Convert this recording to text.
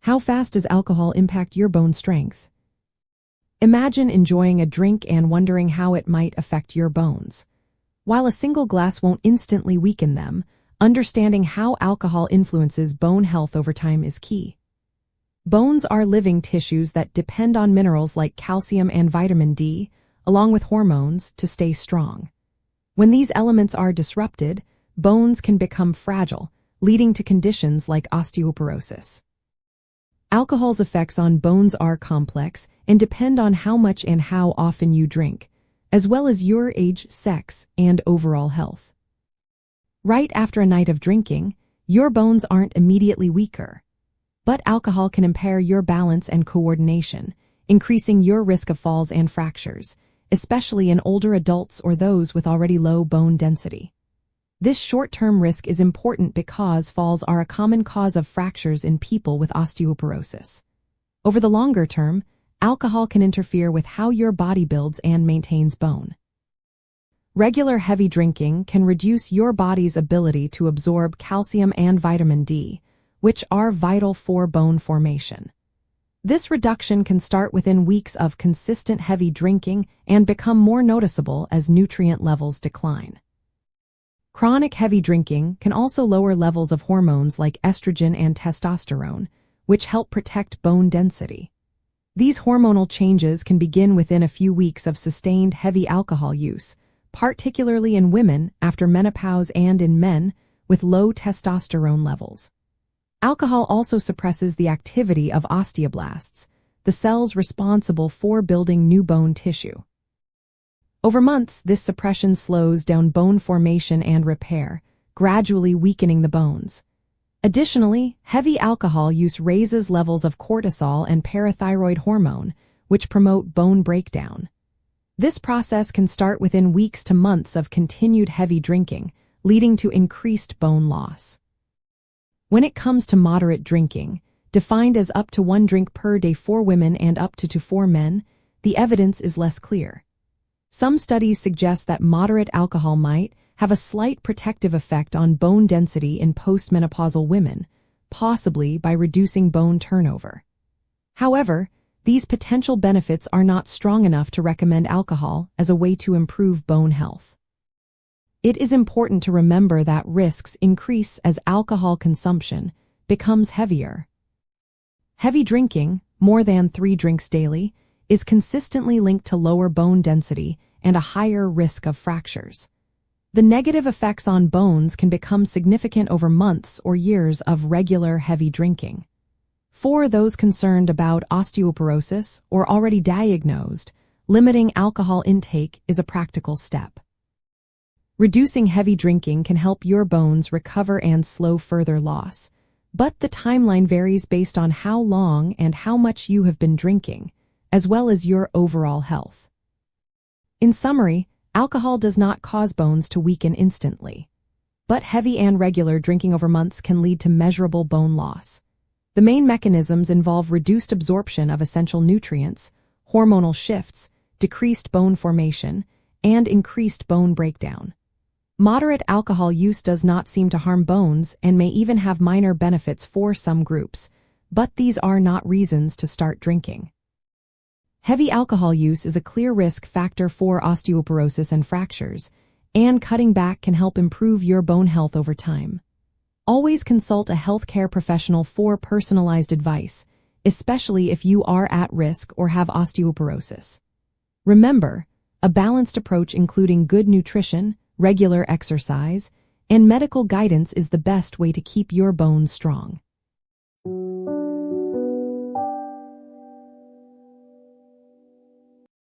How fast does alcohol impact your bone strength? Imagine enjoying a drink and wondering how it might affect your bones. While a single glass won't instantly weaken them, understanding how alcohol influences bone health over time is key. Bones are living tissues that depend on minerals like calcium and vitamin D, along with hormones, to stay strong. When these elements are disrupted, bones can become fragile, leading to conditions like osteoporosis. Alcohol's effects on bones are complex and depend on how much and how often you drink, as well as your age, sex, and overall health. Right after a night of drinking, your bones aren't immediately weaker, but alcohol can impair your balance and coordination, increasing your risk of falls and fractures, especially in older adults or those with already low bone density. This short-term risk is important because falls are a common cause of fractures in people with osteoporosis. Over the longer term, alcohol can interfere with how your body builds and maintains bone. Regular heavy drinking can reduce your body's ability to absorb calcium and vitamin D, which are vital for bone formation. This reduction can start within weeks of consistent heavy drinking and become more noticeable as nutrient levels decline. Chronic heavy drinking can also lower levels of hormones like estrogen and testosterone, which help protect bone density. These hormonal changes can begin within a few weeks of sustained heavy alcohol use, particularly in women after menopause and in men with low testosterone levels. Alcohol also suppresses the activity of osteoblasts, the cells responsible for building new bone tissue. Over months, this suppression slows down bone formation and repair, gradually weakening the bones. Additionally, heavy alcohol use raises levels of cortisol and parathyroid hormone, which promote bone breakdown. This process can start within weeks to months of continued heavy drinking, leading to increased bone loss. When it comes to moderate drinking, defined as up to 1 drink per day for women and up to 2 for men, the evidence is less clear. Some studies suggest that moderate alcohol might have a slight protective effect on bone density in postmenopausal women, possibly by reducing bone turnover. However, these potential benefits are not strong enough to recommend alcohol as a way to improve bone health. It is important to remember that risks increase as alcohol consumption becomes heavier. Heavy drinking, more than 3 drinks daily, is consistently linked to lower bone density and a higher risk of fractures. The negative effects on bones can become significant over months or years of regular heavy drinking. For those concerned about osteoporosis or already diagnosed, limiting alcohol intake is a practical step. Reducing heavy drinking can help your bones recover and slow further loss, but the timeline varies based on how long and how much you have been drinking, as well as your overall health. In summary, alcohol does not cause bones to weaken instantly, but heavy and regular drinking over months can lead to measurable bone loss. The main mechanisms involve reduced absorption of essential nutrients, hormonal shifts, decreased bone formation, and increased bone breakdown. Moderate alcohol use does not seem to harm bones and may even have minor benefits for some groups, but these are not reasons to start drinking. Heavy alcohol use is a clear risk factor for osteoporosis and fractures, and cutting back can help improve your bone health over time. Always consult a healthcare professional for personalized advice, especially if you are at risk or have osteoporosis. Remember, a balanced approach including good nutrition, regular exercise, and medical guidance is the best way to keep your bones strong.